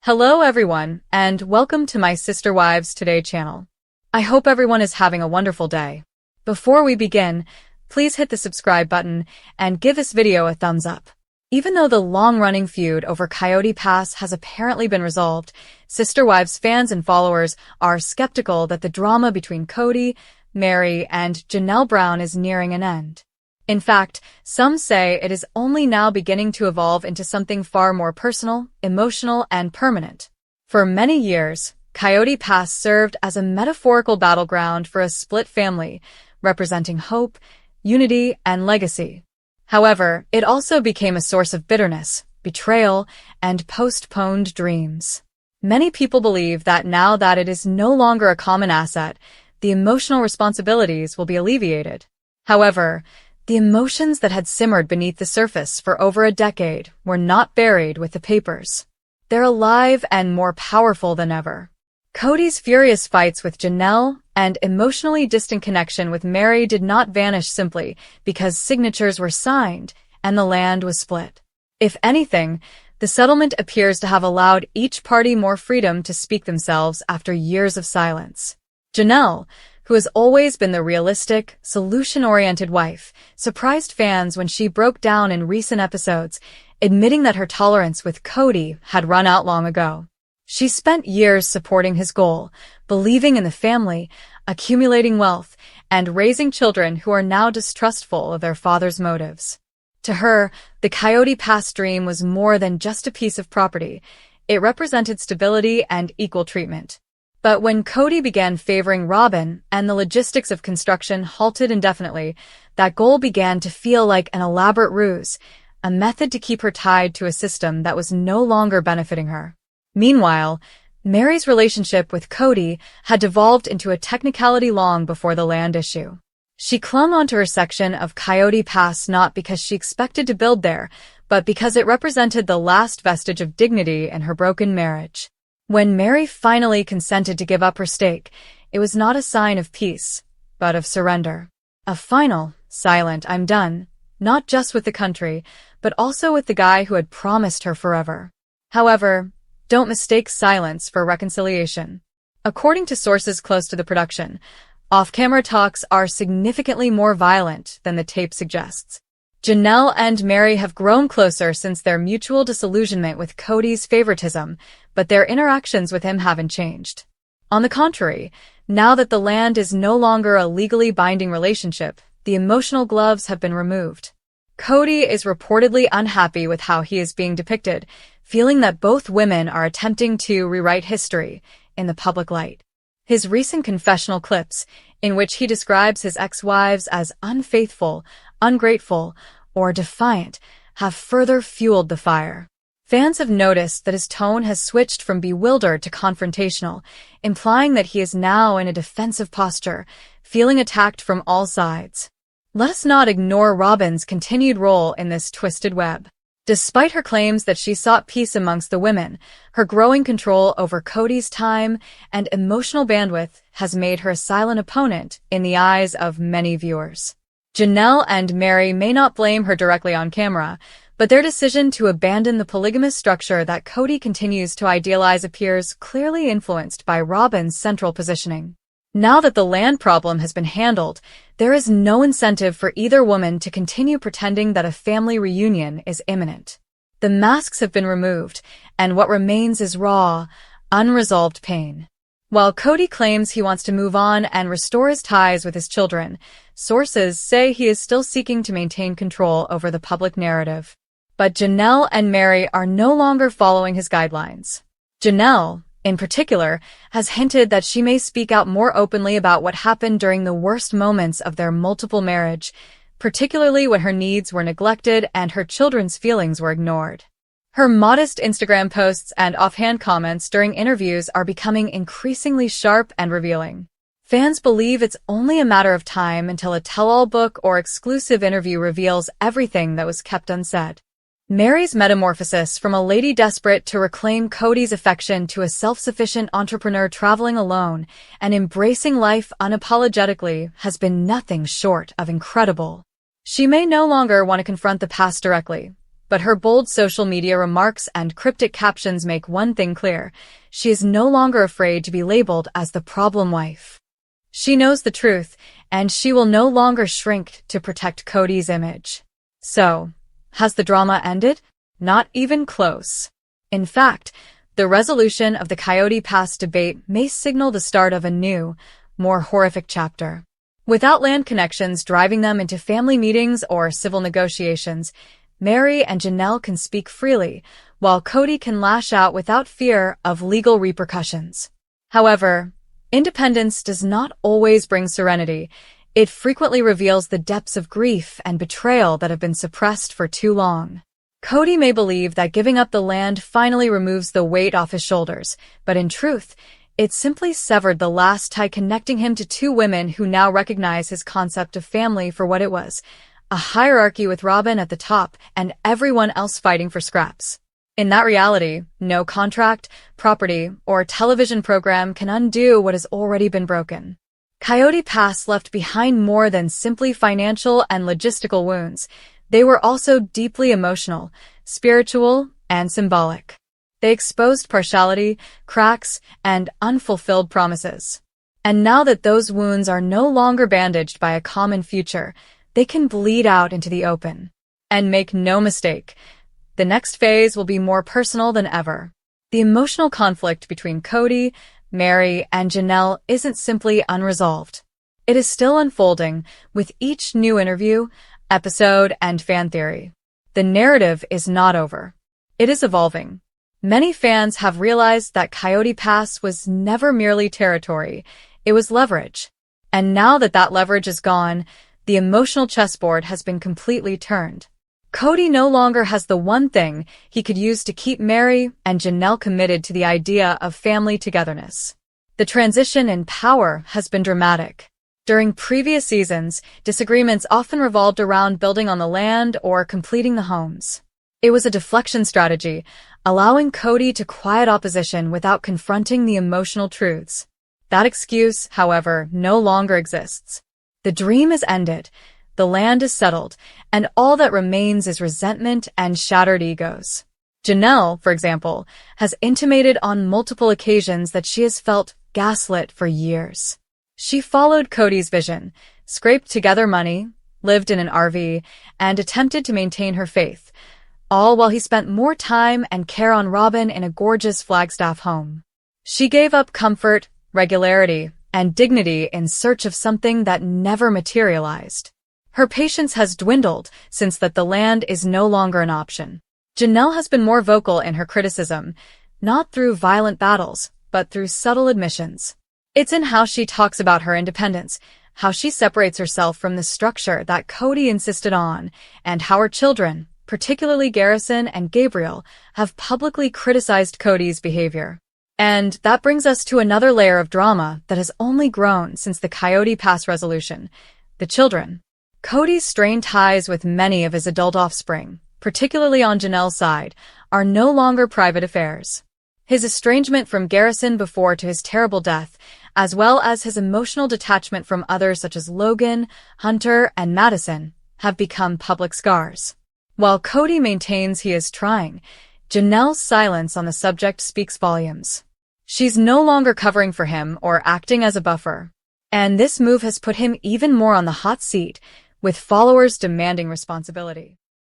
Hello everyone, and welcome to my Sister Wives Today channel. I hope everyone is having a wonderful day. Before we begin, please hit the subscribe button and give this video a thumbs up. Even though the long-running feud over Coyote Pass has apparently been resolved, Sister Wives fans and followers are skeptical that the drama between Kody, Meri, and Janelle Brown is nearing an end. In fact, some say it is only now beginning to evolve into something far more personal, emotional, and permanent. For many years, Coyote Pass served as a metaphorical battleground for a split family, representing hope, unity, and legacy. However, it also became a source of bitterness, betrayal, and postponed dreams. Many people believe that now that it is no longer a common asset, the emotional responsibilities will be alleviated. However, the emotions that had simmered beneath the surface for over a decade were not buried with the papers. They're alive and more powerful than ever. Kody's furious fights with Janelle and emotionally distant connection with Meri did not vanish simply because signatures were signed and the land was split. If anything, the settlement appears to have allowed each party more freedom to speak themselves after years of silence. Janelle, who has always been the realistic, solution-oriented wife, surprised fans when she broke down in recent episodes, admitting that her tolerance with Kody had run out long ago. She spent years supporting his goal, believing in the family, accumulating wealth, and raising children who are now distrustful of their father's motives. To her, the Coyote Pass dream was more than just a piece of property. It represented stability and equal treatment. But when Kody began favoring Robyn and the logistics of construction halted indefinitely, that goal began to feel like an elaborate ruse, a method to keep her tied to a system that was no longer benefiting her. Meanwhile, Meri's relationship with Kody had devolved into a technicality long before the land issue. She clung onto her section of Coyote Pass not because she expected to build there, but because it represented the last vestige of dignity in her broken marriage. When Meri finally consented to give up her stake, it was not a sign of peace, but of surrender. A final, silent "I'm done," not just with the country, but also with the guy who had promised her forever. However, don't mistake silence for reconciliation. According to sources close to the production, off-camera talks are significantly more violent than the tape suggests. Janelle and Meri have grown closer since their mutual disillusionment with Kody's favoritism, but their interactions with him haven't changed. On the contrary, now that the land is no longer a legally binding relationship, the emotional gloves have been removed. Kody is reportedly unhappy with how he is being depicted, feeling that both women are attempting to rewrite history in the public light. His recent confessional clips, in which he describes his ex-wives as unfaithful, ungrateful, or defiant, have further fueled the fire. Fans have noticed that his tone has switched from bewildered to confrontational, implying that he is now in a defensive posture, feeling attacked from all sides. Let us not ignore Robyn's continued role in this twisted web. Despite her claims that she sought peace amongst the women, her growing control over Kody's time and emotional bandwidth has made her a silent opponent in the eyes of many viewers. Janelle and Meri may not blame her directly on camera, but their decision to abandon the polygamous structure that Kody continues to idealize appears clearly influenced by Robyn's central positioning. Now that the land problem has been handled, there is no incentive for either woman to continue pretending that a family reunion is imminent. The masks have been removed, and what remains is raw, unresolved pain. While Kody claims he wants to move on and restore his ties with his children, sources say he is still seeking to maintain control over the public narrative. But Janelle and Meri are no longer following his guidelines. Janelle, in particular, has hinted that she may speak out more openly about what happened during the worst moments of their multiple marriage, particularly when her needs were neglected and her children's feelings were ignored. Her modest Instagram posts and offhand comments during interviews are becoming increasingly sharp and revealing. Fans believe it's only a matter of time until a tell-all book or exclusive interview reveals everything that was kept unsaid. Meri's metamorphosis from a lady desperate to reclaim Kody's affection to a self-sufficient entrepreneur traveling alone and embracing life unapologetically has been nothing short of incredible. She may no longer want to confront the past directly, But her bold social media remarks and cryptic captions make one thing clear: she is no longer afraid to be labeled as the problem wife. She knows the truth, and she will no longer shrink to protect Kody's image. So, has the drama ended? Not even close. In fact, the resolution of the Coyote Pass debate may signal the start of a new, more horrific chapter. Without land connections driving them into family meetings or civil negotiations, Meri and Janelle can speak freely, while Kody can lash out without fear of legal repercussions. However, independence does not always bring serenity. It frequently reveals the depths of grief and betrayal that have been suppressed for too long. Kody may believe that giving up the land finally removes the weight off his shoulders, but in truth, it simply severed the last tie connecting him to two women who now recognize his concept of family for what it was: a hierarchy with Robin at the top and everyone else fighting for scraps. In that reality, no contract, property, or television program can undo what has already been broken. Coyote Pass left behind more than simply financial and logistical wounds. They were also deeply emotional, spiritual, and symbolic. They exposed partiality, cracks, and unfulfilled promises. And now that those wounds are no longer bandaged by a common future, they can bleed out into the open. And make no mistake, the next phase will be more personal than ever. The emotional conflict between Kody, Meri, and Janelle isn't simply unresolved. It is still unfolding with each new interview, episode, and fan theory. The narrative is not over. It is evolving. Many fans have realized that Coyote Pass was never merely territory, it was leverage. And now that that leverage is gone, the emotional chessboard has been completely turned. Kody no longer has the one thing he could use to keep Meri and Janelle committed to the idea of family togetherness. The transition in power has been dramatic. During previous seasons, disagreements often revolved around building on the land or completing the homes. It was a deflection strategy, allowing Kody to quiet opposition without confronting the emotional truths. That excuse, however, no longer exists. The dream is ended, the land is settled, and all that remains is resentment and shattered egos. Janelle, for example, has intimated on multiple occasions that she has felt gaslit for years. She followed Kody's vision, scraped together money, lived in an RV, and attempted to maintain her faith, all while he spent more time and care on Robin in a gorgeous Flagstaff home. She gave up comfort, regularity, and dignity in search of something that never materialized. Her patience has dwindled since that the land is no longer an option. Janelle has been more vocal in her criticism, not through violent battles, but through subtle admissions. It's in how she talks about her independence, how she separates herself from the structure that Kody insisted on, and how her children, particularly Garrison and Gabriel, have publicly criticized Kody's behavior. And that brings us to another layer of drama that has only grown since the Coyote Pass resolution: the children. Kody's strained ties with many of his adult offspring, particularly on Janelle's side, are no longer private affairs. His estrangement from Garrison before to his terrible death, as well as his emotional detachment from others such as Logan, Hunter, and Madison, have become public scars. While Kody maintains he is trying, Janelle's silence on the subject speaks volumes. She's no longer covering for him or acting as a buffer. And this move has put him even more on the hot seat, with followers demanding responsibility.